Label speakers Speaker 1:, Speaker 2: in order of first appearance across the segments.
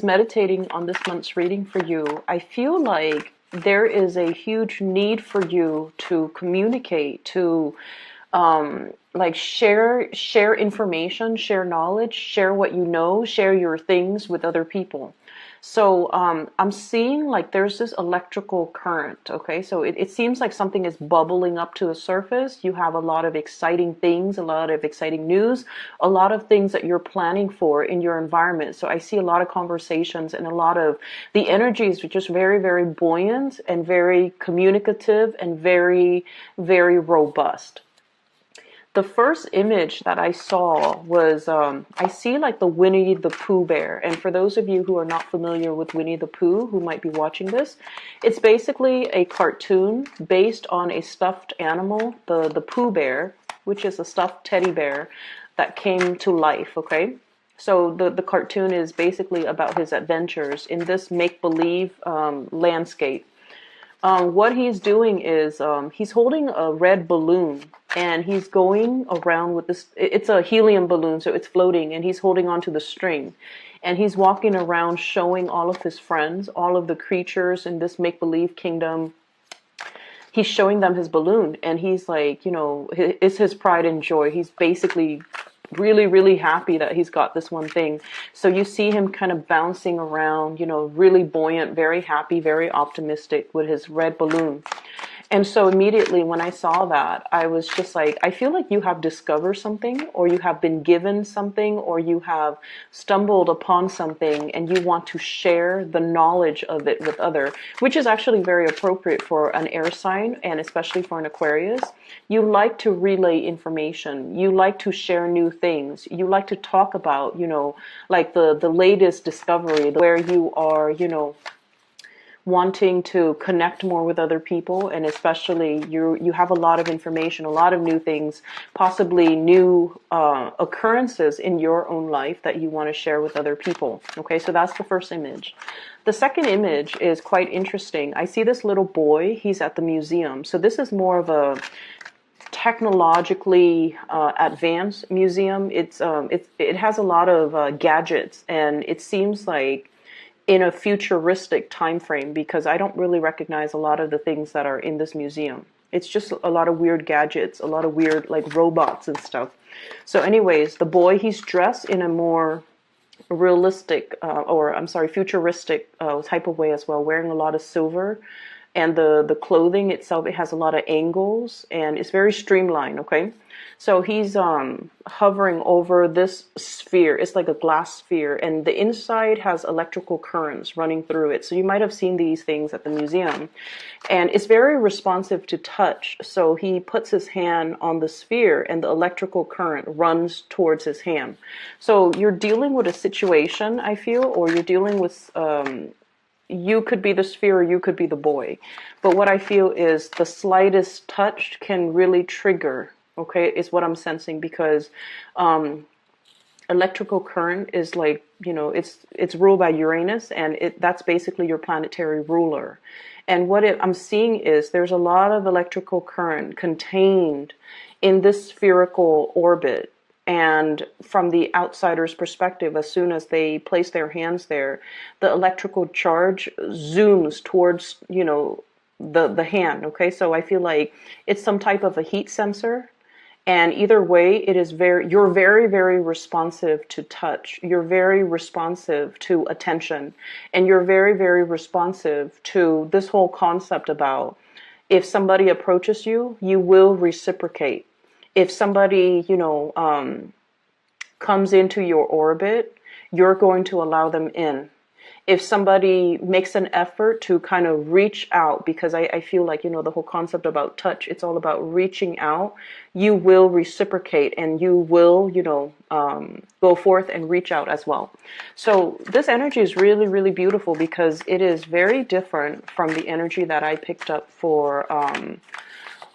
Speaker 1: Meditating on this month's reading for you, I feel like there is a huge need for you to communicate, to like share information, share knowledge, share what you know, share your things with other people. So I'm seeing like there's this electrical current. Okay, so it seems like something is bubbling up to the surface. You have a lot of exciting things, a lot of exciting news, a lot of things that you're planning for in your environment. So I see a lot of conversations and a lot of the energy is just very, very buoyant and very communicative and very, very robust. The first image that I saw was, I see like the Winnie the Pooh bear. And for those of you who are not familiar with Winnie the Pooh, who might be watching this, it's basically a cartoon based on a stuffed animal, the Pooh bear, which is a stuffed teddy bear that came to life, okay? So the cartoon is basically about his adventures in this make-believe landscape. What he's doing is he's holding a red balloon and he's going around with this. It's a helium balloon, so it's floating, and he's holding onto the string. And he's walking around showing all of his friends, all of the creatures in this make-believe kingdom. He's showing them his balloon, and he's like, you know, it's his pride and joy. He's basically really, really happy that he's got this one thing. So you see him kind of bouncing around, you know, really buoyant, very happy, very optimistic with his red balloon. And so immediately when I saw that, I was just like, I feel like you have discovered something, or you have been given something, or you have stumbled upon something and you want to share the knowledge of it with other, which is actually very appropriate for an air sign and especially for an Aquarius. You like to relay information. You like to share new things. You like to talk about, you know, like the latest discovery, where you are, you know, wanting to connect more with other people, and especially you have a lot of information, a lot of new things, possibly new occurrences in your own life that you want to share with other people. Okay, so that's the first image. The second image is quite interesting. I see this little boy. He's at the museum. So this is more of a technologically advanced museum. It has a lot of gadgets, and it seems like in a futuristic time frame, because I don't really recognize a lot of the things that are in this museum. It's just a lot of weird gadgets, a lot of weird like robots and stuff. So anyways, the boy, he's dressed in a more realistic futuristic type of way as well, wearing a lot of silver. And the clothing itself, it has a lot of angles and it's very streamlined, okay? So he's hovering over this sphere. It's like a glass sphere, and the inside has electrical currents running through it. So you might have seen these things at the museum. And it's very responsive to touch. So he puts his hand on the sphere and the electrical current runs towards his hand. So you're dealing with a situation, I feel, or you're dealing with you could be the sphere or you could be the boy. But what I feel is the slightest touch can really trigger, okay, is what I'm sensing, because electrical current is like, you know, it's ruled by Uranus, and that's basically your planetary ruler. And what I'm seeing is there's a lot of electrical current contained in this spherical orbit. And from the outsider's perspective, as soon as they place their hands there, the electrical charge zooms towards, you know, the hand. Okay, so I feel like it's some type of a heat sensor. And either way, you're very, very responsive to touch. You're very responsive to attention. And you're very, very responsive to this whole concept about if somebody approaches you, you will reciprocate. If somebody, you know, comes into your orbit, you're going to allow them in. If somebody makes an effort to kind of reach out, because I feel like, you know, the whole concept about touch, it's all about reaching out, you will reciprocate, and you will, you know, go forth and reach out as well. So this energy is really, really beautiful, because it is very different from the energy that I picked up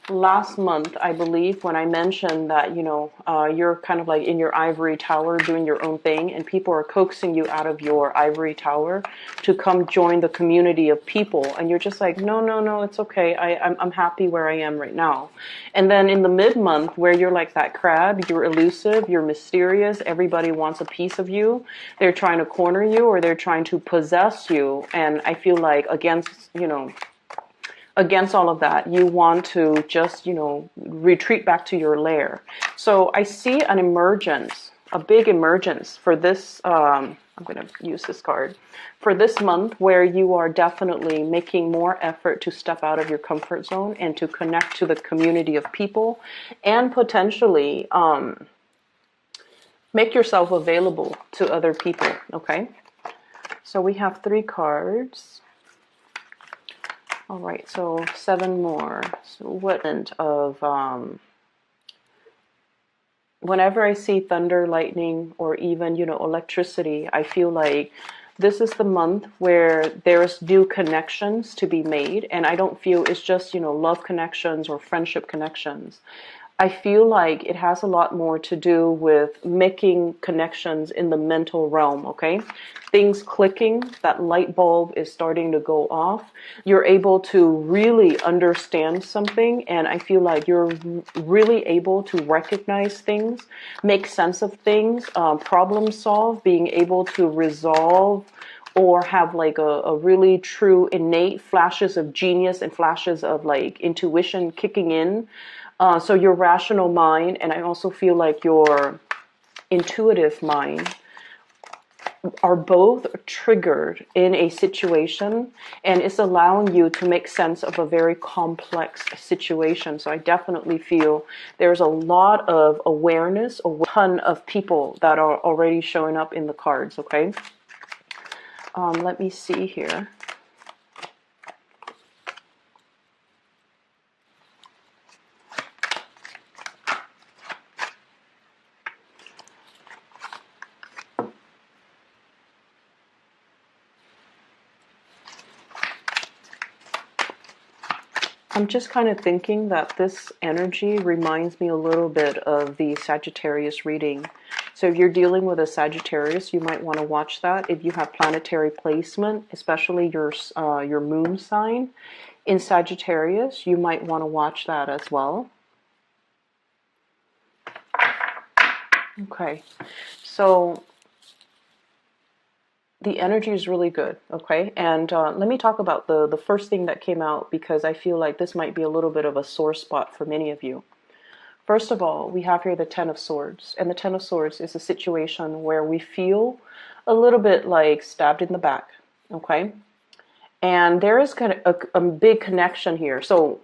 Speaker 1: last month, I believe, when I mentioned that, you're kind of like in your ivory tower doing your own thing, and people are coaxing you out of your ivory tower to come join the community of people, and you're just like, no, no, no, it's okay. I'm happy where I am right now. And then in the mid-month, where you're like that crab, you're elusive, you're mysterious, everybody wants a piece of you. They're trying to corner you, or they're trying to possess you. And I feel like against all of that, you want to just, retreat back to your lair. So I see an emergence, a big emergence for this. I'm going to use this card for this month, where you are definitely making more effort to step out of your comfort zone and to connect to the community of people, and potentially make yourself available to other people. Okay. So we have 3 cards. All right, so 7 more. So what of whenever I see thunder, lightning, or even, electricity, I feel like this is the month where there's new connections to be made. And I don't feel it's just, love connections or friendship connections. I feel like it has a lot more to do with making connections in the mental realm, okay? Things clicking, that light bulb is starting to go off. You're able to really understand something, and I feel like you're really able to recognize things, make sense of things, problem solve, being able to resolve, or have like a really true innate flashes of genius and flashes of like intuition kicking in. So your rational mind, and I also feel like your intuitive mind, are both triggered in a situation, and it's allowing you to make sense of a very complex situation. So I definitely feel there's a lot of awareness, a ton of people that are already showing up in the cards, okay? Let me see here. I'm just kind of thinking that this energy reminds me a little bit of the Sagittarius reading. So if you're dealing with a Sagittarius, you might want to watch that. If you have planetary placement, especially your moon sign in Sagittarius, you might want to watch that as well. Okay, so the energy is really good, okay? And let me talk about the first thing that came out, because I feel like this might be a little bit of a sore spot for many of you. First of all, we have here the Ten of Swords. And the Ten of Swords is a situation where we feel a little bit like stabbed in the back, okay? And there is kind of a big connection here. So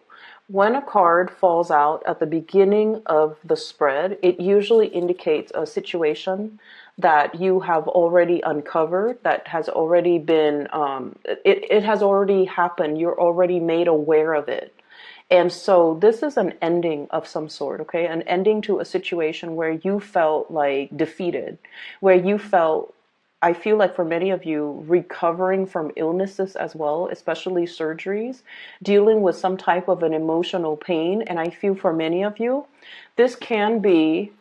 Speaker 1: when a card falls out at the beginning of the spread, it usually indicates a situation that you have already uncovered, that has already been, it has already happened. You're already made aware of it. And so this is an ending of some sort, okay? An ending to a situation where you felt like defeated, where you felt, I feel like for many of you, recovering from illnesses as well, especially surgeries, dealing with some type of an emotional pain. And I feel for many of you, this can be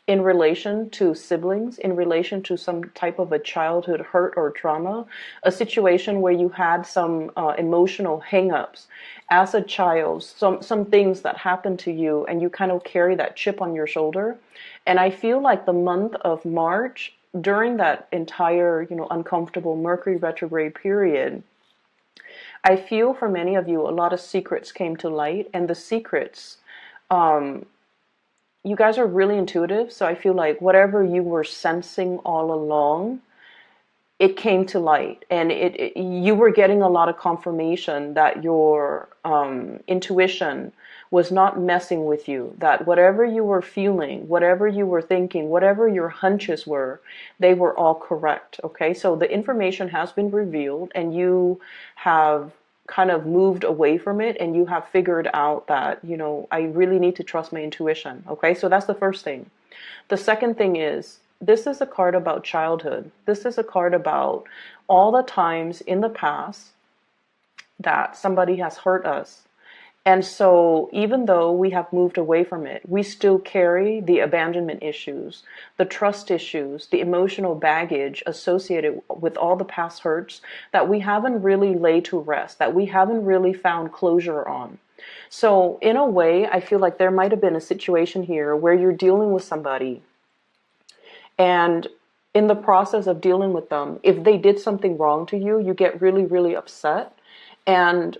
Speaker 1: in relation to siblings, in relation to some type of a childhood hurt or trauma, a situation where you had some emotional hang-ups as a child, some things that happened to you, and you kind of carry that chip on your shoulder. And I feel like the month of March, during that entire, uncomfortable Mercury retrograde period, I feel for many of you, a lot of secrets came to light, and the secrets, you guys are really intuitive, so I feel like whatever you were sensing all along, it came to light, and you were getting a lot of confirmation that your intuition was not messing with you, that whatever you were feeling, whatever you were thinking, whatever your hunches were, they were all correct, okay? So the information has been revealed, and you have kind of moved away from it, and you have figured out that, I really need to trust my intuition, okay? So that's the first thing. The second thing is, this is a card about childhood. This is a card about all the times in the past that somebody has hurt us, And so even though we have moved away from it, we still carry the abandonment issues, the trust issues, the emotional baggage associated with all the past hurts that we haven't really laid to rest, that we haven't really found closure on. So in a way, I feel like there might have been a situation here where you're dealing with somebody, and in the process of dealing with them, if they did something wrong to you, you get really, really upset. And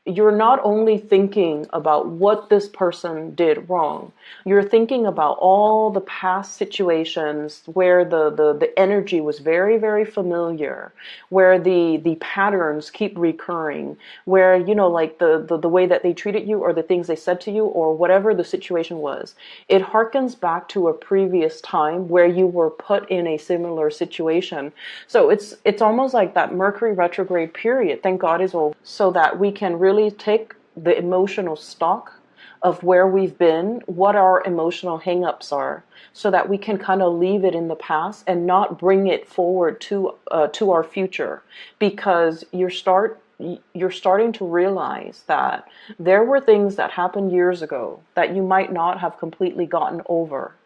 Speaker 1: you're not only thinking about what this person did wrong, you're thinking about all the past situations where the energy was very, very familiar, where the patterns keep recurring, where, you know, like the way that they treated you or the things they said to you or whatever the situation was. It harkens back to a previous time where you were put in a similar situation. So it's almost like that Mercury retrograde period, thank God, is over, so that we can really take the emotional stock of where we've been, what our emotional hangups are, so that we can kind of leave it in the past and not bring it forward to our future, because you're starting to realize that there were things that happened years ago that you might not have completely gotten over.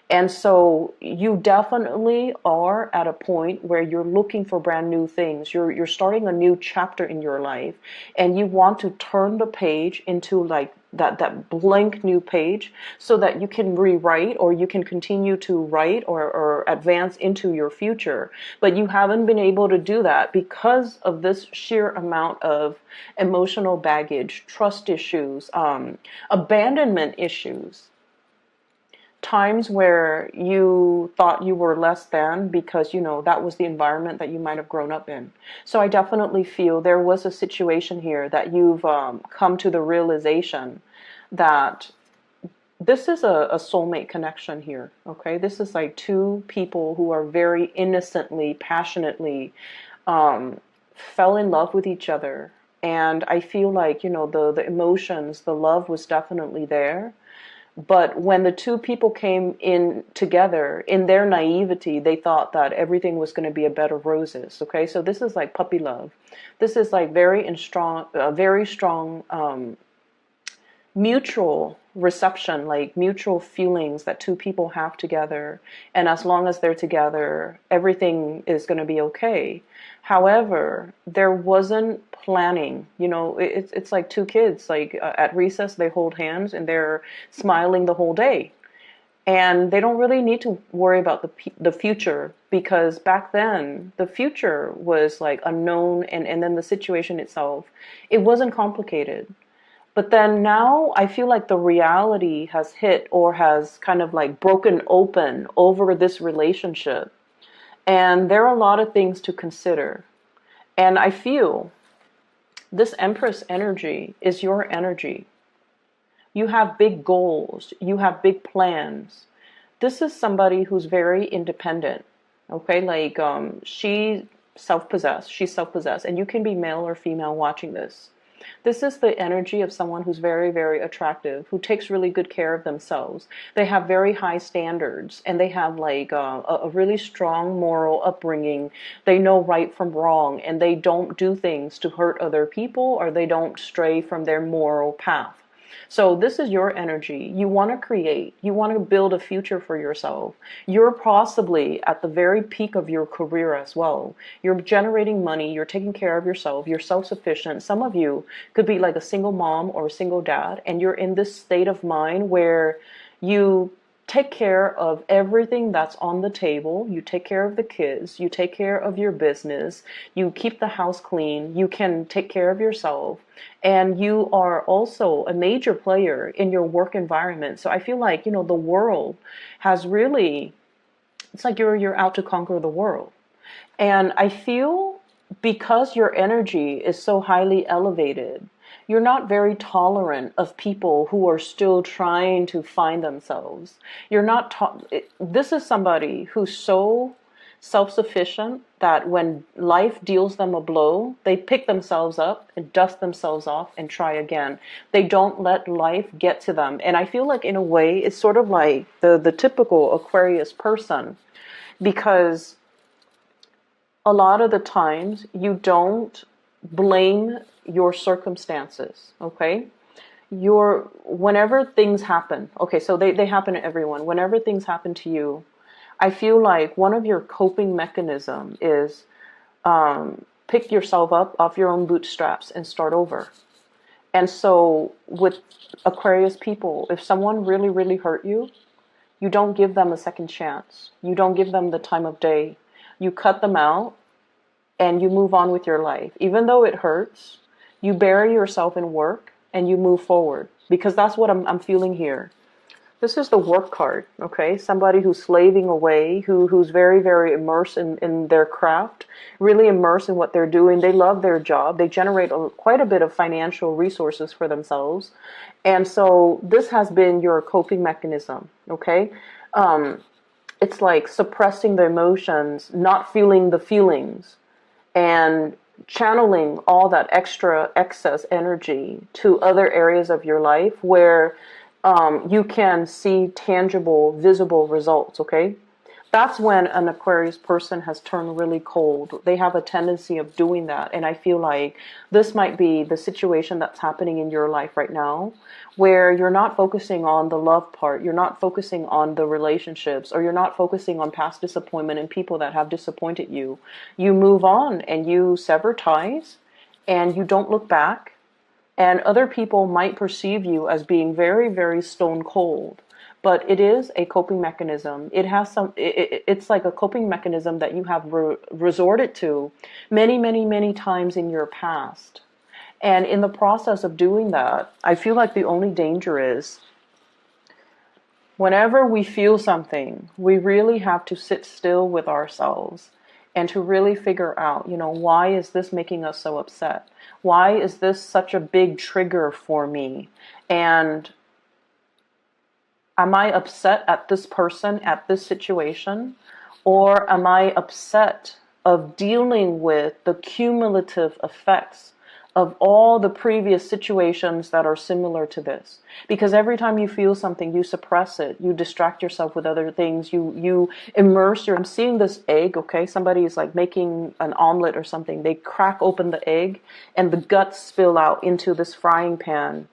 Speaker 1: And so you definitely are at a point where you're looking for brand new things. You're starting a new chapter in your life, and you want to turn the page into like that blank new page, so that you can rewrite, or you can continue to write or advance into your future. But you haven't been able to do that because of this sheer amount of emotional baggage, trust issues, abandonment issues, times where you thought you were less than because, you know, that was the environment that you might have grown up in. So I definitely feel there was a situation here that you've come to the realization that this is a soulmate connection here. Okay, this is like two people who are very innocently, passionately fell in love with each other. And I feel like, you know, the emotions, the love was definitely there. But when the two people came in together, in their naivety, they thought that everything was going to be a bed of roses. Okay, so this is like puppy love. This is like very strong mutual reception, like mutual feelings that two people have together. And as long as they're together, everything is going to be okay. However, there wasn't planning. You know, it's like two kids, like at recess, they hold hands and they're smiling the whole day. And they don't really need to worry about the future, because back then the future was like unknown, and then the situation itself, it wasn't complicated. But then now I feel like the reality has hit, or has kind of like broken open over this relationship. And there are a lot of things to consider. And I feel this Empress energy is your energy. You have big goals. You have big plans. This is somebody who's very independent. Okay, like she's self-possessed, and you can be male or female watching this. This is the energy of someone who's very, very attractive, who takes really good care of themselves. They have very high standards, and they have like a really strong moral upbringing. They know right from wrong, and they don't do things to hurt other people, or they don't stray from their moral path. So this is your energy. You want to create. You want to build a future for yourself. You're possibly at the very peak of your career as well. You're generating money. You're taking care of yourself. You're self-sufficient. Some of you could be like a single mom or a single dad, and you're in this state of mind where you take care of everything that's on the table. You take care of the kids. You take care of your business. You keep the house clean. You can take care of yourself. And you are also a major player in your work environment. So I feel like, you know, the world has really, it's like you're out to conquer the world. And I feel because your energy is so highly elevated, you're not very tolerant of people who are still trying to find themselves. You're not, this is somebody who's so self-sufficient that when life deals them a blow, they pick themselves up and dust themselves off and try again. They don't let life get to them. And I feel like in a way, it's sort of like the typical Aquarius person, because a lot of the times you don't blame your circumstances, okay? whenever things happen, okay, so they happen to everyone. Whenever things happen to you, I feel like one of your coping mechanism is pick yourself up off your own bootstraps and start over. And so with Aquarius people, if someone really, really hurt you, you don't give them a second chance. You don't give them the time of day. You cut them out and you move on with your life. Even though it hurts, you bury yourself in work and you move forward, because that's what I'm feeling here. This is the work card, okay? Somebody who's slaving away, who's very, very immersed in their craft, really immersed in what they're doing. They love their job. They generate quite a bit of financial resources for themselves. And so this has been your coping mechanism, okay? It's like suppressing the emotions, not feeling the feelings, and channeling all that extra excess energy to other areas of your life where you can see tangible, visible results, okay? That's when an Aquarius person has turned really cold. They have a tendency of doing that. And I feel like this might be the situation that's happening in your life right now, where you're not focusing on the love part, you're not focusing on the relationships, or you're not focusing on past disappointment and people that have disappointed you. You move on and you sever ties and you don't look back. And other people might perceive you as being very, very stone cold. But it is a coping mechanism. It has it's like a coping mechanism that you have resorted to many, many, many times in your past. And in the process of doing that, I feel like the only danger is whenever we feel something, we really have to sit still with ourselves and to really figure out, why is this making us so upset? Why is this such a big trigger for me? And am I upset at this person, at this situation? Or am I upset of dealing with the cumulative effects of all the previous situations that are similar to this? Because every time you feel something, you suppress it, you distract yourself with other things, you immerse I'm seeing this egg, okay? Somebody is like making an omelet or something. They crack open the egg and the guts spill out into this frying pan.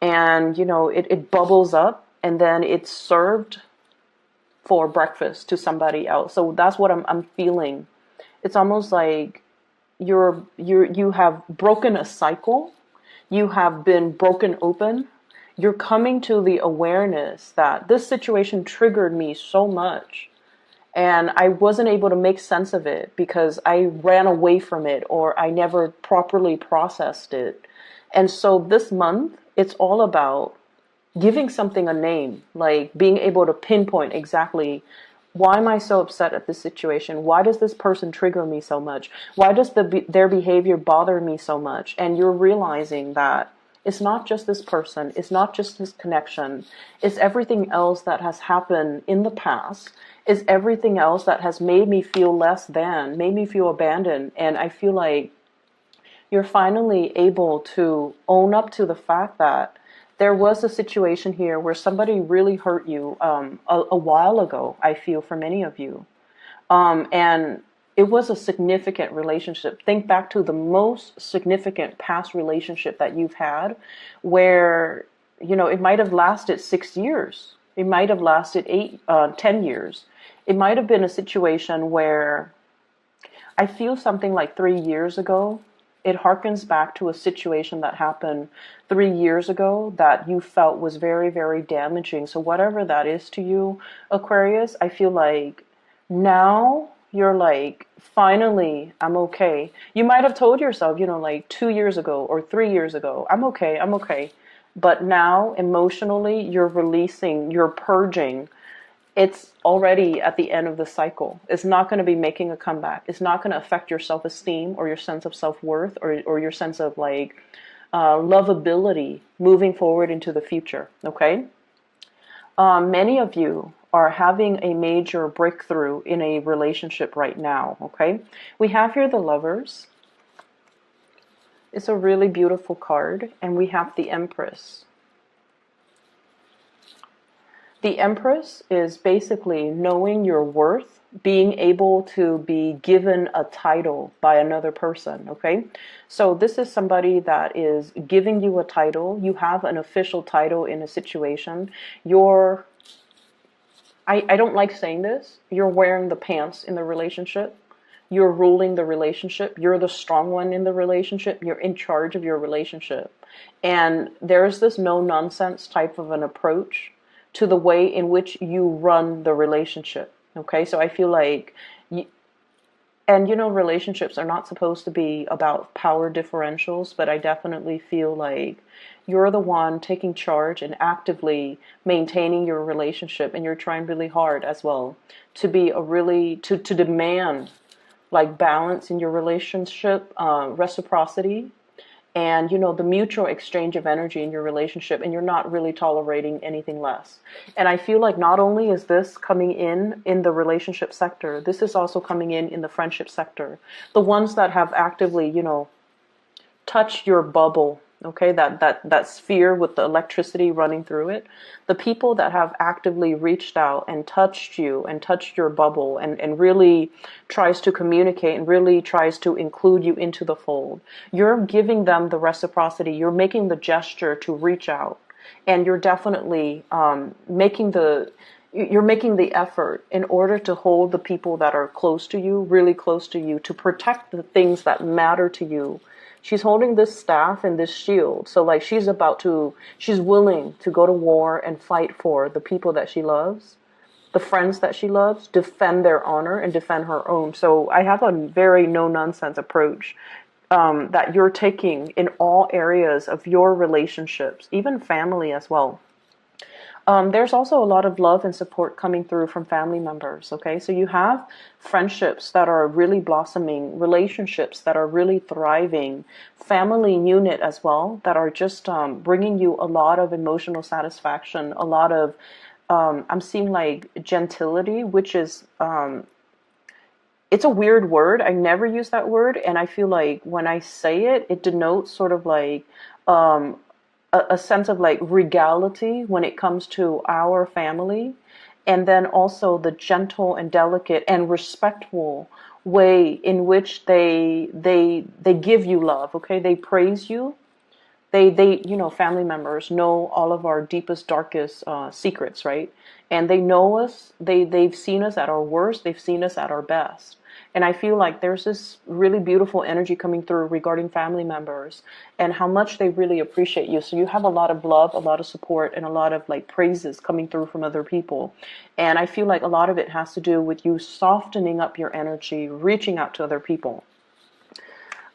Speaker 1: And, it bubbles up and then it's served for breakfast to somebody else. So that's what I'm feeling. It's almost like you have broken a cycle. You have been broken open. You're coming to the awareness that this situation triggered me so much and I wasn't able to make sense of it because I ran away from it or I never properly processed it. And so this month, it's all about giving something a name, like being able to pinpoint exactly, why am I so upset at this situation? Why does this person trigger me so much? Why does their behavior bother me so much? And you're realizing that it's not just this person. It's not just this connection. It's everything else that has happened in the past. It's everything else that has made me feel less than, made me feel abandoned. And I feel like you're finally able to own up to the fact that there was a situation here where somebody really hurt you a while ago, I feel, for many of you. And it was a significant relationship. Think back to the most significant past relationship that you've had where, it might have lasted 6 years. It might have lasted 10 years. It might have been a situation where I feel something like 3 years ago. It harkens back to a situation that happened 3 years ago that you felt was very, very damaging. So whatever that is to you, Aquarius, I feel like now you're like, finally, I'm okay. You might have told yourself, like 2 years ago or 3 years ago, I'm okay. But now emotionally, you're releasing, you're purging. It's already at the end of the cycle. It's not going to be making a comeback. It's not going to affect your self-esteem or your sense of self-worth or your sense of lovability moving forward into the future. Okay. Many of you are having a major breakthrough in a relationship right now. Okay. We have here the Lovers. It's a really beautiful card, and we have the Empress. The Empress is basically knowing your worth, being able to be given a title by another person, okay? So this is somebody that is giving you a title. You have an official title in a situation. You're, I don't like saying this, you're wearing the pants in the relationship. You're ruling the relationship. You're the strong one in the relationship. You're in charge of your relationship. And there's this no nonsense type of an approach to the way in which you run the relationship. Okay, so I feel like, and you know, relationships are not supposed to be about power differentials, but I definitely feel like you're the one taking charge and actively maintaining your relationship, and you're trying really hard as well to be a really, to demand like balance in your relationship, reciprocity, and you know, the mutual exchange of energy in your relationship, and you're not really tolerating anything less. And I feel like not only is this coming in the relationship sector, this is also coming in the friendship sector. The ones that have actively, you know, touched your bubble, okay, that sphere with the electricity running through it, the people that have actively reached out and touched you and touched your bubble, and really tries to communicate and really tries to include you into the fold, you're giving them the reciprocity. You're making the gesture to reach out, and you're definitely making the effort in order to hold the people that are close to you, really close to you, to protect the things that matter to you. She's holding this staff and this shield. So like she's willing to go to war and fight for the people that she loves, the friends that she loves, defend their honor and defend her own. So I have a very no nonsense approach that you're taking in all areas of your relationships, even family as well. There's also a lot of love and support coming through from family members, okay? So you have friendships that are really blossoming, relationships that are really thriving, family unit as well, that are just bringing you a lot of emotional satisfaction, a lot of, I'm seeing like gentility, which is, it's a weird word. I never use that word, and I feel like when I say it, it denotes sort of like, um, a sense of like regality when it comes to our family, and then also the gentle and delicate and respectful way in which they give you love. Okay, they praise you. They you know, family members know all of our deepest, darkest secrets, right? And they know us. They've seen us at our worst. They've seen us at our best. And I feel like there's this really beautiful energy coming through regarding family members and how much they really appreciate you. So you have a lot of love, a lot of support, and a lot of like praises coming through from other people. And I feel like a lot of it has to do with you softening up your energy, reaching out to other people.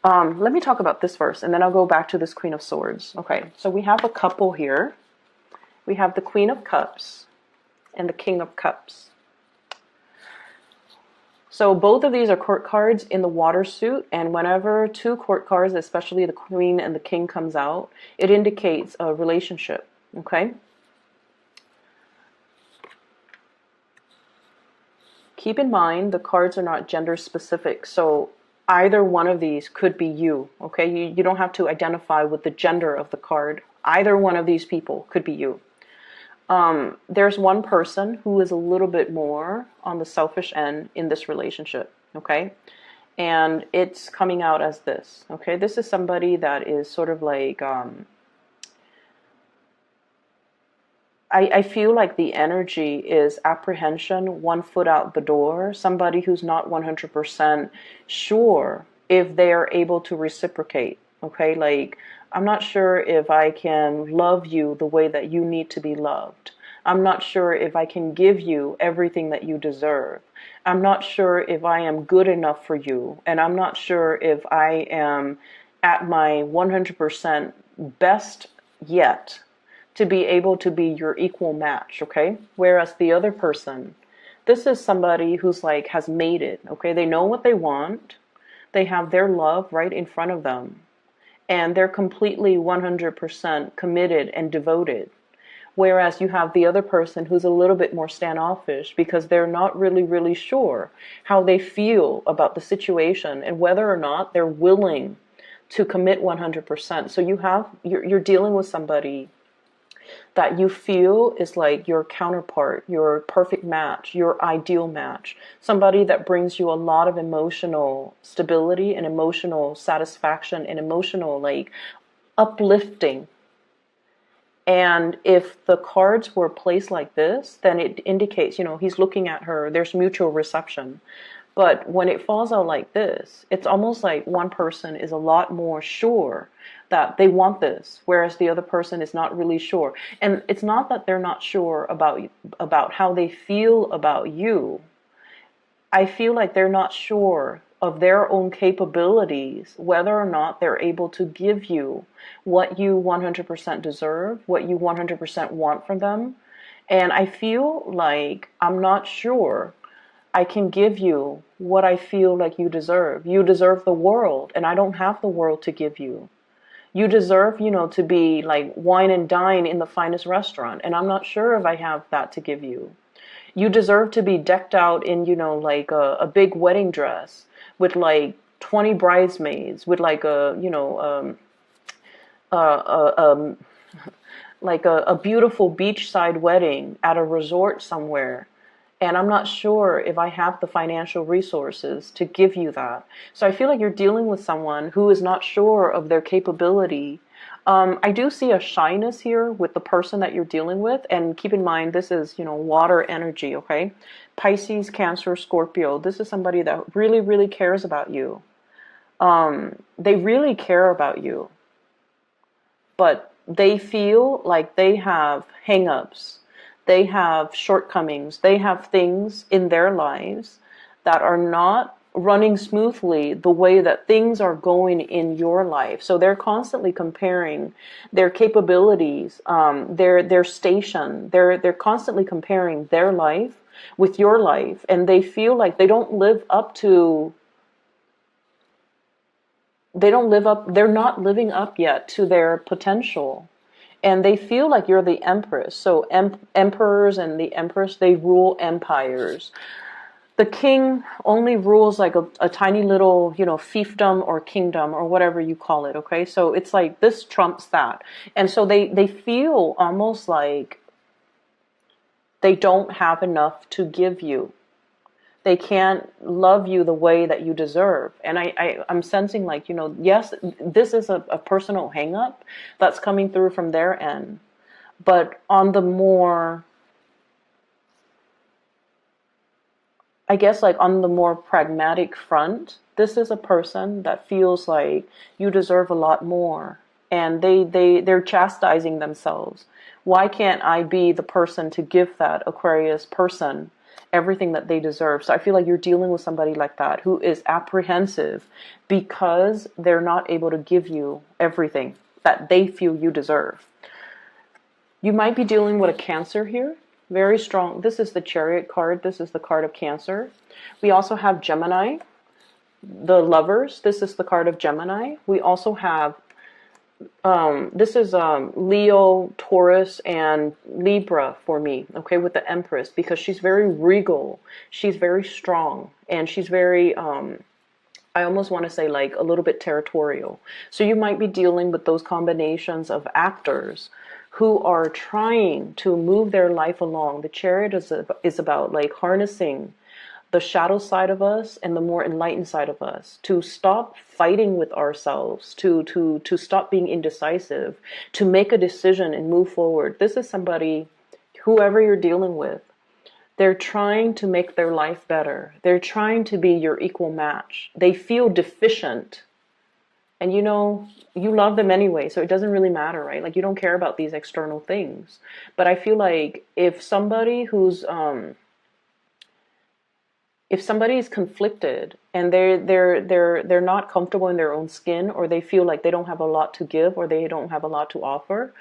Speaker 1: Let me talk about this first, and then I'll go back to this Queen of Swords. Okay, so we have a couple here. We have the Queen of Cups and the King of Cups. So both of these are court cards in the water suit, and whenever two court cards, especially the Queen and the King, comes out, it indicates a relationship, okay? Keep in mind, the cards are not gender specific, so either one of these could be you, okay? You don't have to identify with the gender of the card. Either one of these people could be you. There's one person who is a little bit more on the selfish end in this relationship, okay? And it's coming out as this, okay? This is somebody that is sort of like, I feel like the energy is apprehension, one foot out the door, somebody who's not 100% sure if they are able to reciprocate, okay? Like, I'm not sure if I can love you the way that you need to be loved. I'm not sure if I can give you everything that you deserve. I'm not sure if I am good enough for you. And I'm not sure if I am at my 100% best yet to be able to be your equal match, okay? Whereas the other person, this is somebody who's like, has made it, okay? They know what they want. They have their love right in front of them. And they're completely 100% committed and devoted. Whereas you have the other person who's a little bit more standoffish because they're not really sure how they feel about the situation and whether or not they're willing to commit 100%. So you're dealing with somebody that you feel is like your counterpart, your perfect match, your ideal match, somebody that brings you a lot of emotional stability and emotional satisfaction and emotional like uplifting. And if the cards were placed like this, then it indicates, he's looking at her, there's mutual reception. But when it falls out like this, it's almost like one person is a lot more sure that they want this, whereas the other person is not really sure. And it's not that they're not sure about how they feel about you. I feel like they're not sure of their own capabilities, whether or not they're able to give you what you 100% deserve, what you 100% want from them. And I feel like I'm not sure I can give you what I feel like you deserve. You deserve the world, and I don't have the world to give you. You deserve, to be like wine and dine in the finest restaurant, and I'm not sure if I have that to give you. You deserve to be decked out in, like a big wedding dress with like 20 bridesmaids, with like a like a beautiful beachside wedding at a resort somewhere. And I'm not sure if I have the financial resources to give you that. So I feel like you're dealing with someone who is not sure of their capability. I do see a shyness here with the person that you're dealing with. And keep in mind, this is, water energy, okay? Pisces, Cancer, Scorpio. This is somebody that really, really cares about you. They really care about you. But they feel like they have hang-ups. They have shortcomings. They have things in their lives that are not running smoothly the way that things are going in your life. So they're constantly comparing their capabilities, their station. They're constantly comparing their life with your life, and they feel like they don't live up to. They're not living up yet to their potential. And they feel like you're the empress. So emperors and the empress, they rule empires. The king only rules like a tiny little, fiefdom or kingdom or whatever you call it, okay? So it's like this trumps that. And so they feel almost like they don't have enough to give you. They can't love you the way that you deserve. And I'm sensing like, yes, this is a personal hang-up that's coming through from their end. But on the more, I guess like on the more pragmatic front, this is a person that feels like you deserve a lot more. And they're chastising themselves. Why can't I be the person to give that Aquarius person everything that they deserve? So I feel like you're dealing with somebody like that who is apprehensive because they're not able to give you everything that they feel you deserve. You might be dealing with a Cancer here. Very strong. This is the Chariot card. This is the card of Cancer. We also have Gemini, the Lovers. This is the card of Gemini. We also have this is Leo, Taurus, and Libra for me, okay, with the Empress, because she's very regal, she's very strong, and she's very, I almost want to say like a little bit territorial. So you might be dealing with those combinations of actors who are trying to move their life along. The Chariot is about like harnessing the shadow side of us and the more enlightened side of us, to stop fighting with ourselves, to stop being indecisive, to make a decision and move forward. This is somebody, whoever you're dealing with, they're trying to make their life better. They're trying to be your equal match. They feel deficient. And you love them anyway, so it doesn't really matter, right? Like you don't care about these external things. But I feel like if somebody is conflicted and they're not comfortable in their own skin, or they feel like they don't have a lot to give, or they don't have a lot to offer,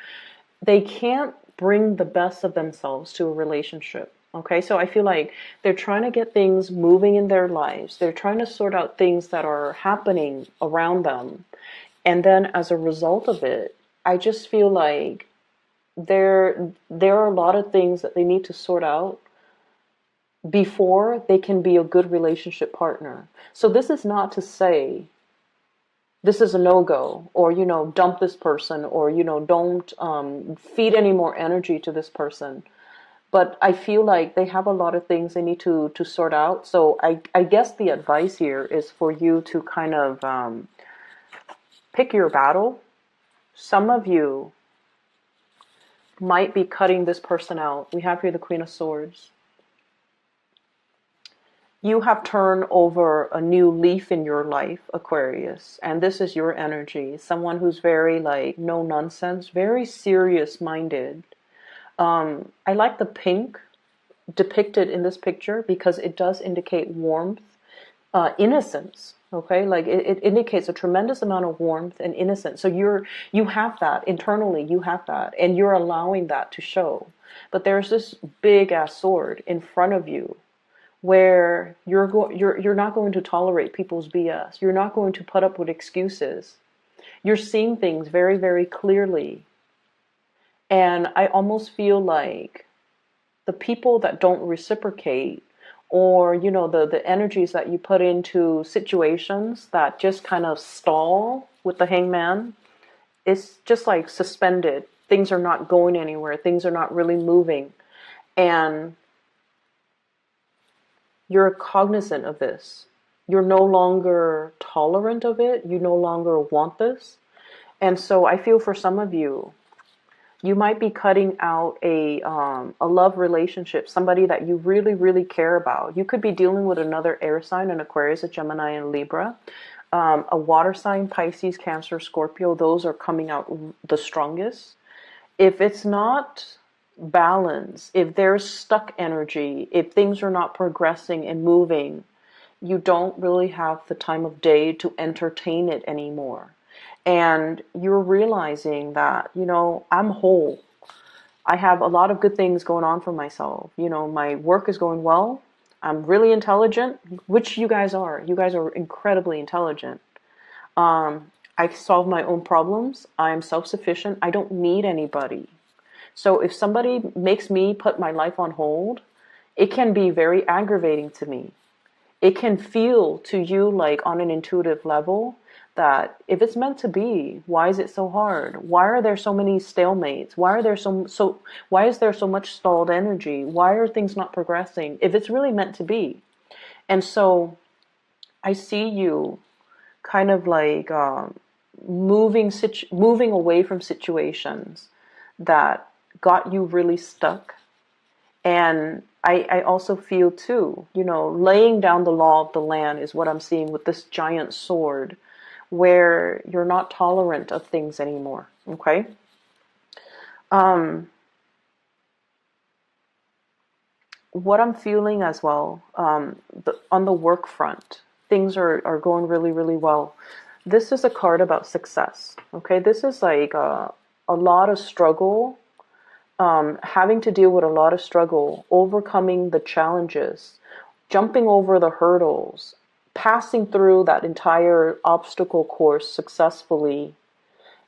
Speaker 1: they can't bring the best of themselves to a relationship. Okay, so I feel like they're trying to get things moving in their lives. They're trying to sort out things that are happening around them. And then as a result of it, I just feel like there are a lot of things that they need to sort out before they can be a good relationship partner. So this is not to say this is a no-go, or, dump this person, or, don't feed any more energy to this person. But I feel like they have a lot of things they need to sort out. So I guess the advice here is for you to kind of pick your battle. Some of you might be cutting this person out. We have here the Queen of Swords. You have turned over a new leaf in your life, Aquarius, and this is your energy. Someone who's very like no nonsense, very serious minded. I like the pink depicted in this picture because it does indicate warmth, innocence. Okay, like it indicates a tremendous amount of warmth and innocence. So you have that internally, you have that, and you're allowing that to show. But there's this big ass sword in front of you where you're not going to tolerate people's BS. You're not going to put up with excuses. You're seeing things very, very clearly. And I almost feel like the people that don't reciprocate, or the energies that you put into situations that just kind of stall with the hangman, it's just like suspended. Things are not going anywhere. Things are not really moving. And you're cognizant of this. You're no longer tolerant of it. You no longer want this. And so I feel for some of you, you might be cutting out a love relationship, somebody that you really, really care about. You could be dealing with another air sign, an Aquarius, a Gemini, and Libra. A water sign, Pisces, Cancer, Scorpio, those are coming out the strongest. If it's not balance, if there's stuck energy, if things are not progressing and moving, you don't really have the time of day to entertain it anymore. And you're realizing that, I'm whole. I have a lot of good things going on for myself. My work is going well. I'm really intelligent, which you guys are. You guys are incredibly intelligent. I solve my own problems. I'm self-sufficient. I don't need anybody. So if somebody makes me put my life on hold, it can be very aggravating to me. It can feel to you like on an intuitive level that if it's meant to be, why is it so hard? Why are there so many stalemates? Why are there why is there so much stalled energy? Why are things not progressing if it's really meant to be? And so I see you kind of like moving away from situations that got you really stuck. And I also feel too, laying down the law of the land is what I'm seeing with this giant sword, where you're not tolerant of things anymore. Okay. What I'm feeling as well, on the work front, things are going really, really well. This is a card about success. Okay. This is like a lot of struggle, having to deal with a lot of struggle, overcoming the challenges, jumping over the hurdles, passing through that entire obstacle course successfully,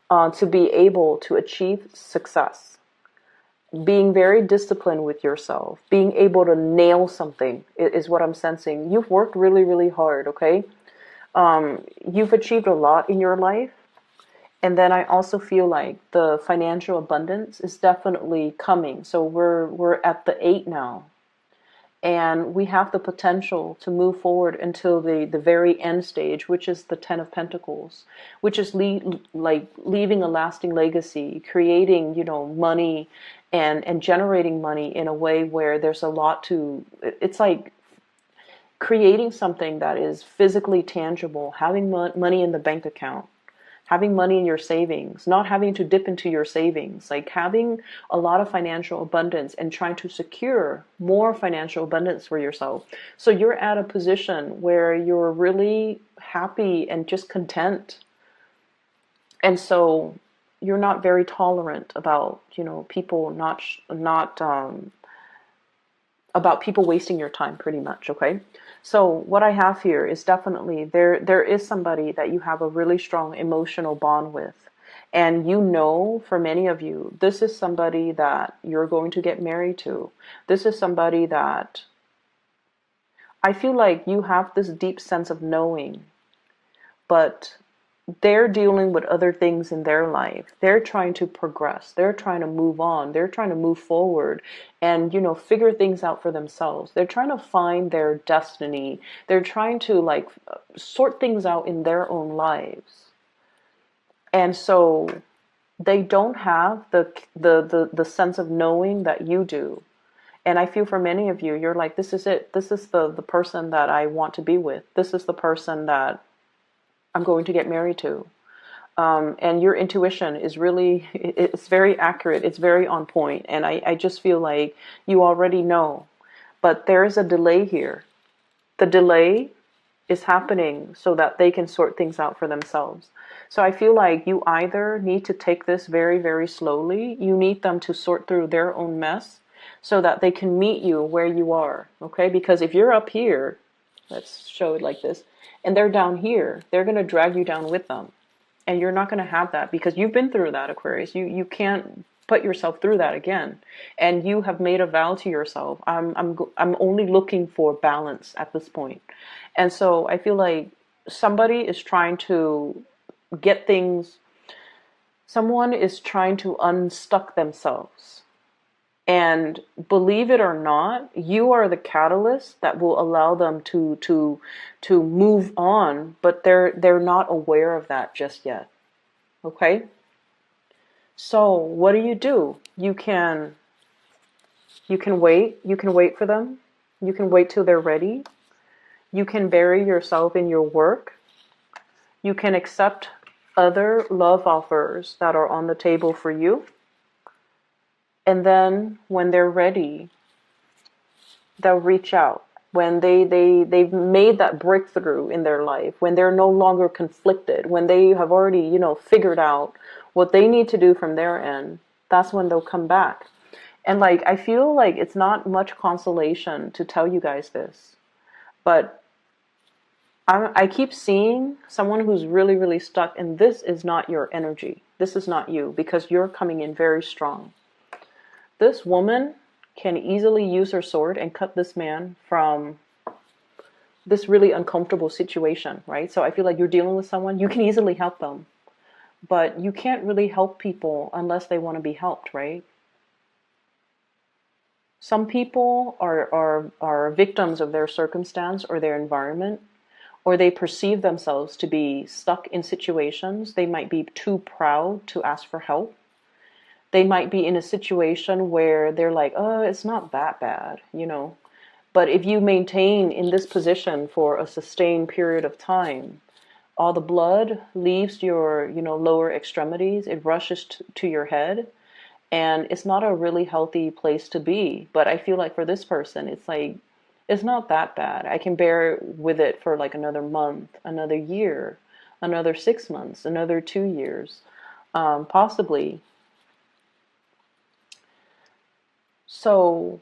Speaker 1: to be able to achieve success. Being very disciplined with yourself, being able to nail something is what I'm sensing. You've worked really, really hard, okay? You've achieved a lot in your life. And then I also feel like the financial abundance is definitely coming. So we're at the 8 now. And we have the potential to move forward until the very end stage, which is the 10 of Pentacles, which is leaving a lasting legacy, creating, money and generating money in a way where there's a lot to, it's like creating something that is physically tangible, having money in the bank account, having money in your savings, not having to dip into your savings, like having a lot of financial abundance and trying to secure more financial abundance for yourself. So you're at a position where you're really happy and just content. And so you're not very tolerant about, people about people wasting your time, pretty much. Okay. So what I have here is definitely there is somebody that you have a really strong emotional bond with. And for many of you, this is somebody that you're going to get married to. This is somebody that I feel like you have this deep sense of knowing, but they're dealing with other things in their life. They're trying to progress. They're trying to move on. They're trying to move forward and, figure things out for themselves. They're trying to find their destiny. They're trying to like sort things out in their own lives. And so they don't have the sense of knowing that you do. And I feel for many of you, you're like, this is it. This is the person that I want to be with. This is the person that I'm going to get married to. And your intuition is really, it's very accurate. It's very on point. And I just feel like you already know. But there is a delay here. The delay is happening so that they can sort things out for themselves. So I feel like you either need to take this very, very slowly. You need them to sort through their own mess so that they can meet you where you are. Okay? Because if you're up here, let's show it like this, and they're down here, they're going to drag you down with them. And you're not going to have that because you've been through that, Aquarius. You can't put yourself through that again. And you have made a vow to yourself. I'm only looking for balance at this point. And so I feel like somebody is trying to get things, someone is trying to unstuck themselves. And believe it or not, you are the catalyst that will allow them to move on, but they're not aware of that just yet. Okay? So what do? You can wait. You can wait for them. You can wait till they're ready. You can bury yourself in your work. You can accept other love offers that are on the table for you. And then when they're ready, they'll reach out. When they've made that breakthrough in their life, when they're no longer conflicted, when they have already, figured out what they need to do from their end, that's when they'll come back. And like, I feel like it's not much consolation to tell you guys this, but I keep seeing someone who's really, really stuck, and this is not your energy. This is not you, because you're coming in very strong. This woman can easily use her sword and cut this man from this really uncomfortable situation, right? So I feel like you're dealing with someone, you can easily help them, but you can't really help people unless they want to be helped, right? Some people are victims of their circumstance or their environment, or they perceive themselves to be stuck in situations. They might be too proud to ask for help. They might be in a situation where they're like, oh, it's not that bad, But if you maintain in this position for a sustained period of time, all the blood leaves your, lower extremities. It rushes to your head. And it's not a really healthy place to be. But I feel like for this person, it's like, it's not that bad. I can bear with it for like another month, another year, another 6 months, another 2 years, possibly. So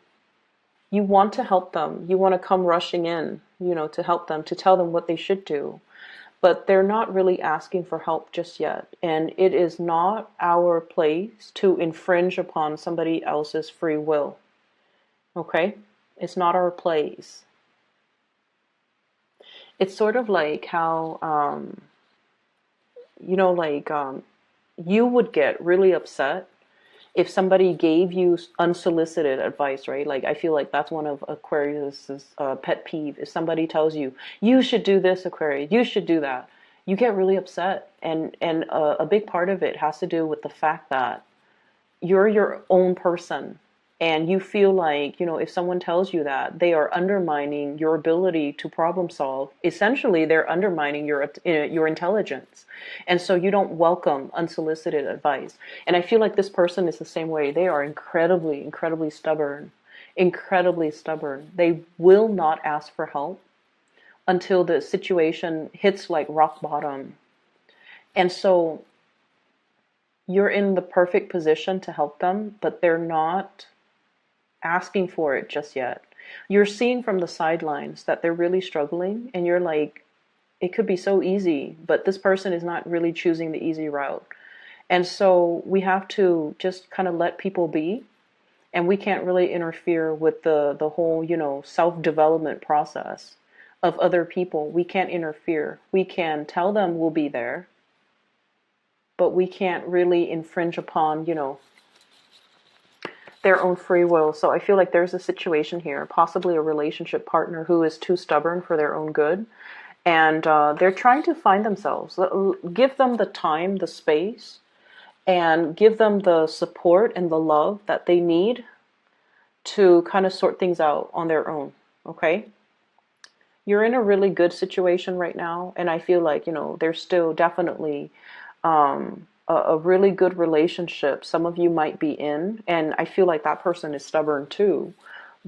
Speaker 1: you want to help them. You want to come rushing in, to help them, to tell them what they should do. But they're not really asking for help just yet. And it is not our place to infringe upon somebody else's free will. Okay? It's not our place. It's sort of like how, you would get really upset if somebody gave you unsolicited advice, right? Like, I feel like that's one of Aquarius's pet peeve. If somebody tells you, you should do this, Aquarius, you should do that, you get really upset. And a big part of it has to do with the fact that you're your own person. And you feel like, if someone tells you that, they are undermining your ability to problem solve. Essentially, they're undermining your intelligence. And so you don't welcome unsolicited advice. And I feel like this person is the same way. They are incredibly, incredibly stubborn. Incredibly stubborn. They will not ask for help until the situation hits like rock bottom. And so you're in the perfect position to help them, but they're not asking for it just yet. You're seeing from the sidelines that they're really struggling, and you're like, it could be so easy, but this person is not really choosing the easy route. And so we have to just kind of let people be, and we can't really interfere with the whole, self-development process of other people. We can't interfere. We can tell them we'll be there, but we can't really infringe upon, you know, their own free will. So I feel like there's a situation here, possibly a relationship partner who is too stubborn for their own good. And they're trying to find themselves. Give them the time, the space, and give them the support and the love that they need to kind of sort things out on their own. Okay? You're in a really good situation right now. And I feel like, you know, there's still definitely a really good relationship some of you might be in, and I feel like that person is stubborn too,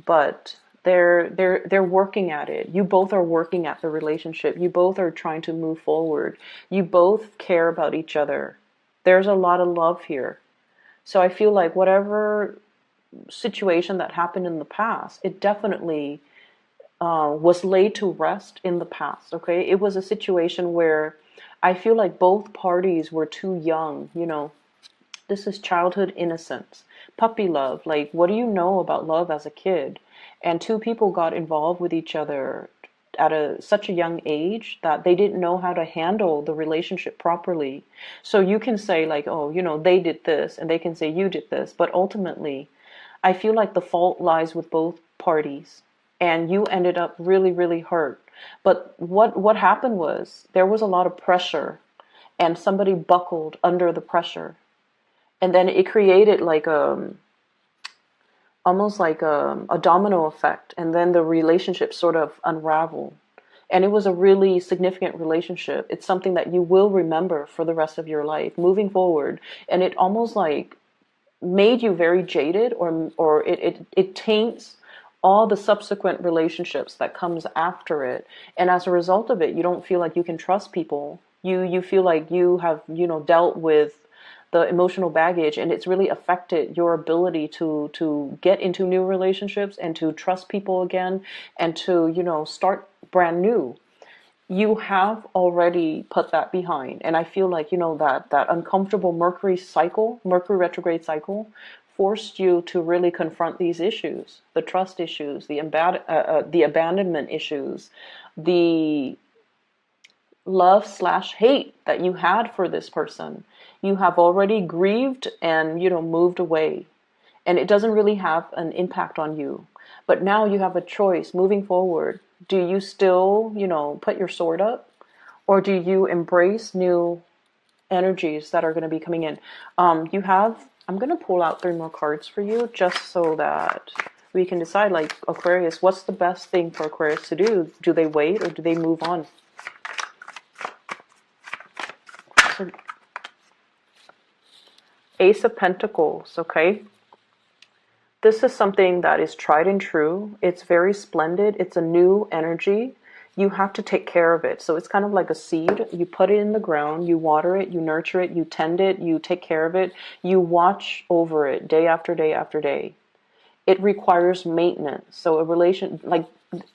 Speaker 1: but they're working at it. You both are working at the relationship. You both are trying to move forward. You both care about each other. There's a lot of love here. So I feel like whatever situation that happened in the past, it definitely was laid to rest in the past. Okay, it was a situation where I feel like both parties were too young, you know. This is childhood innocence, puppy love. Like, what do you know about love as a kid? And two people got involved with each other at such a young age that they didn't know how to handle the relationship properly. So you can say like, oh, you know, they did this, and they can say you did this. But ultimately, I feel like the fault lies with both parties. And you ended up really, really hurt. But what happened was there was a lot of pressure, and somebody buckled under the pressure, and then it created like almost like a domino effect, and then the relationship sort of unraveled. And it was a really significant relationship. It's something that you will remember for the rest of your life moving forward, and it almost like made you very jaded, or it taints all the subsequent relationships that comes after it. And as a result of it, you don't feel like you can trust people. You feel like you have, you know, dealt with the emotional baggage, and it's really affected your ability to get into new relationships and to trust people again, and to, you know, start brand new. You have already put that behind. And I feel like, you know, that uncomfortable Mercury retrograde cycle forced you to really confront these issues, the trust issues, the abandonment issues, the love/hate that you had for this person. You have already grieved and, you know, moved away. And it doesn't really have an impact on you. But now you have a choice moving forward. Do you still, you know, put your sword up? Or do you embrace new energies that are going to be coming in? I'm going to pull out 3 more cards for you, just so that we can decide, like, Aquarius, what's the best thing for Aquarius to do? Do they wait or do they move on? So, Ace of Pentacles, okay? This is something that is tried and true. It's very splendid. It's a new energy. You have to take care of it. So it's kind of like a seed. You put it in the ground, you water it, you nurture it, you tend it, you take care of it, you watch over it day after day after day. It requires maintenance. So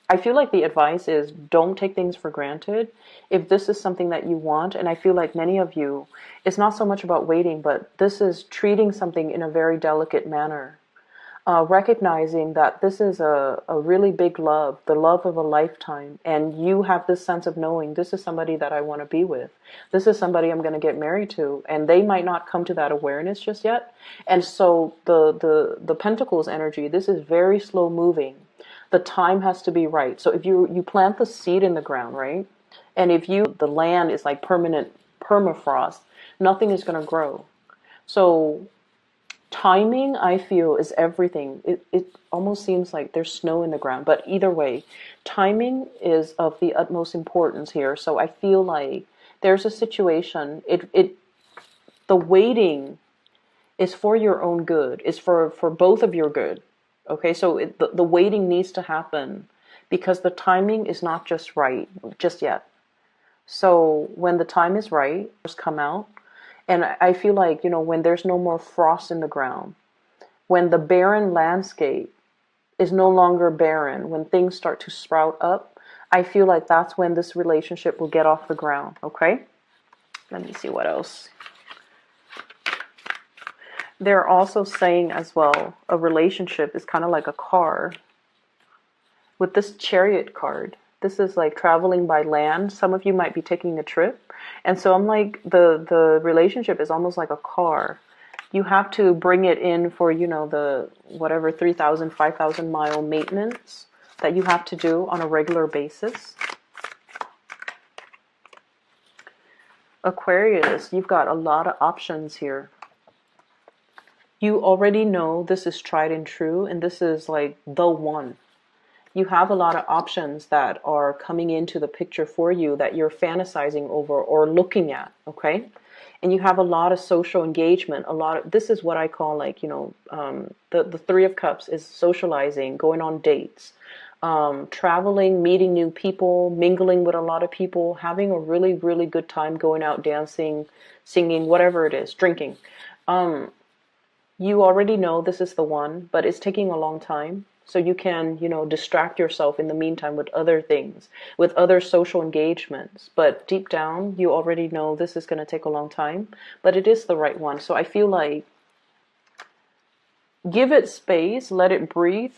Speaker 1: I feel like the advice is don't take things for granted. If this is something that you want, and I feel like many of you, it's not so much about waiting, but this is treating something in a very delicate manner. Recognizing that this is a really big love, the love of a lifetime, and you have this sense of knowing this is somebody that I want to be with. This is somebody I'm going to get married to, and they might not come to that awareness just yet. And so the Pentacles energy, this is very slow moving. The time has to be right. So if you plant the seed in the ground, right? And if the land is like permanent permafrost, nothing is going to grow. So timing, I feel, is everything. It almost seems like there's snow in the ground, but either way, timing is of the utmost importance here. So I feel like there's a situation. The waiting is for your own good. It's for both of your good. Okay, so the waiting needs to happen because the timing is not just right just yet. So when the time is right, just come out. And I feel like, you know, when there's no more frost in the ground, when the barren landscape is no longer barren, when things start to sprout up, I feel like that's when this relationship will get off the ground, okay? Let me see what else. They're also saying as well, a relationship is kind of like a car. With this Chariot card, this is like traveling by land. Some of you might be taking a trip. And so I'm like, the relationship is almost like a car. You have to bring it in for, you know, the whatever 3,000, 5,000 mile maintenance that you have to do on a regular basis. Aquarius, you've got a lot of options here. You already know this is tried and true, and this is like the one. You have a lot of options that are coming into the picture for you that you're fantasizing over or looking at, okay? And you have a lot of social engagement, a lot of, this is what I call like, you know, the Three of Cups is socializing, going on dates, traveling, meeting new people, mingling with a lot of people, having a really, really good time going out dancing, singing, whatever it is, drinking. You already know this is the one, but it's taking a long time. So you can, you know, distract yourself in the meantime with other things, with other social engagements. But deep down, you already know this is going to take a long time, but it is the right one. So I feel like give it space, let it breathe.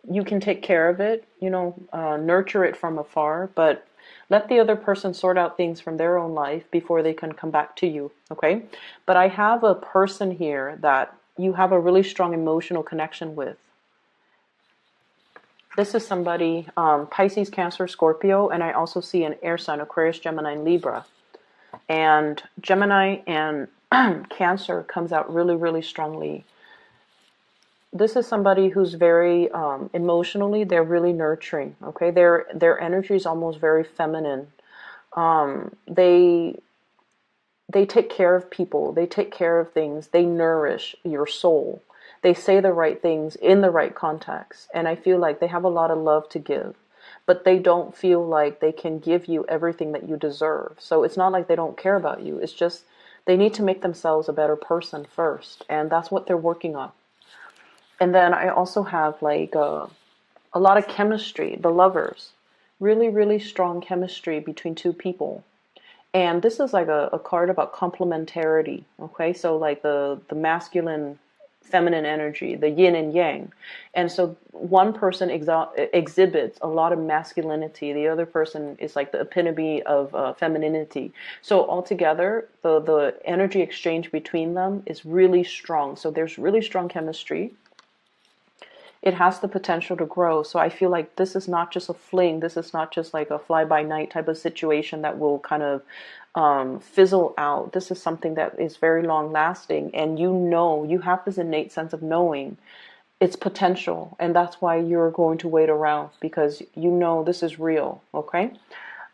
Speaker 1: You can take care of it, you know, nurture it from afar, but let the other person sort out things from their own life before they can come back to you, okay? But I have a person here that you have a really strong emotional connection with. This is somebody, Pisces, Cancer, Scorpio, and I also see an air sign, Aquarius, Gemini, and Libra. And Gemini and Cancer comes out really, really strongly. This is somebody who's very, emotionally, they're really nurturing, okay? Their energy is almost very feminine. They take care of people. They take care of things. They nourish your soul. They say the right things in the right context. And I feel like they have a lot of love to give, but they don't feel like they can give you everything that you deserve. So it's not like they don't care about you. It's just they need to make themselves a better person first. And that's what they're working on. And then I also have like a lot of chemistry, the lovers. Really, really strong chemistry between two people. And this is like a card about complementarity, okay? So like the masculine, feminine energy, the yin and yang. And so one person exhibits a lot of masculinity. The other person is like the epitome of femininity. So altogether, the energy exchange between them is really strong. So there's really strong chemistry. It has the potential to grow. So I feel like this is not just a fling. This is not just like a fly-by-night type of situation that will kind of fizzle out. This is something that is very long-lasting. And you know, you have this innate sense of knowing its potential. And that's why you're going to wait around, because you know this is real, okay?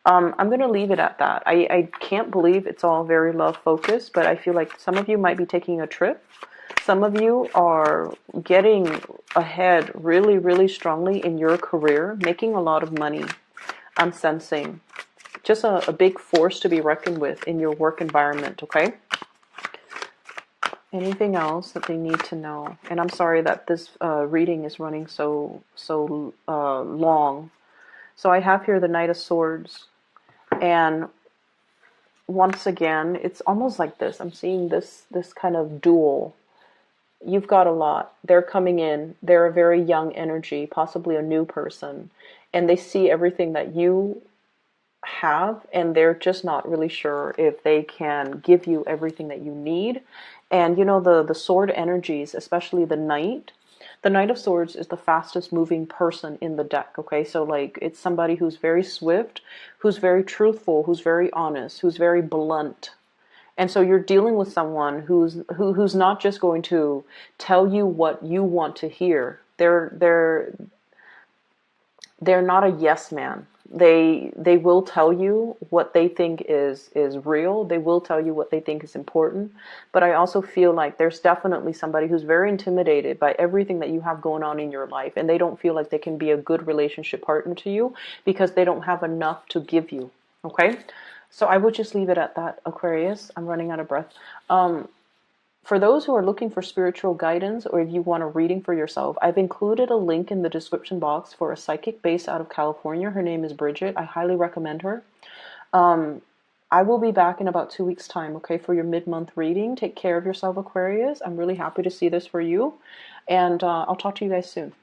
Speaker 1: I'm going to leave it at that. I can't believe it's all very love-focused, but I feel like some of you might be taking a trip. Some of you are getting ahead really, really strongly in your career, making a lot of money. I'm sensing just a big force to be reckoned with in your work environment, okay? Anything else that they need to know? And I'm sorry that this reading is running so long. So I have here the Knight of Swords. And once again, it's almost like this. I'm seeing this kind of duel. You've got a lot. They're coming in. They're a very young energy, possibly a new person. And they see everything that you have, and they're just not really sure if they can give you everything that you need. And you know, the sword energies, especially the Knight of Swords is the fastest moving person in the deck, okay? So like, it's somebody who's very swift, who's very truthful, who's very honest, who's very blunt. And so you're dealing with someone who's not just going to tell you what you want to hear. They're not a yes man. They will tell you what they think is real. They will tell you what they think is important. But I also feel like there's definitely somebody who's very intimidated by everything that you have going on in your life, and they don't feel like they can be a good relationship partner to you because they don't have enough to give you. Okay? So I would just leave it at that, Aquarius. I'm running out of breath. For those who are looking for spiritual guidance, or if you want a reading for yourself, I've included a link in the description box for a psychic based out of California. Her name is Bridget. I highly recommend her. I will be back in about 2 weeks' time, okay, for your mid-month reading. Take care of yourself, Aquarius. I'm really happy to see this for you. And I'll talk to you guys soon.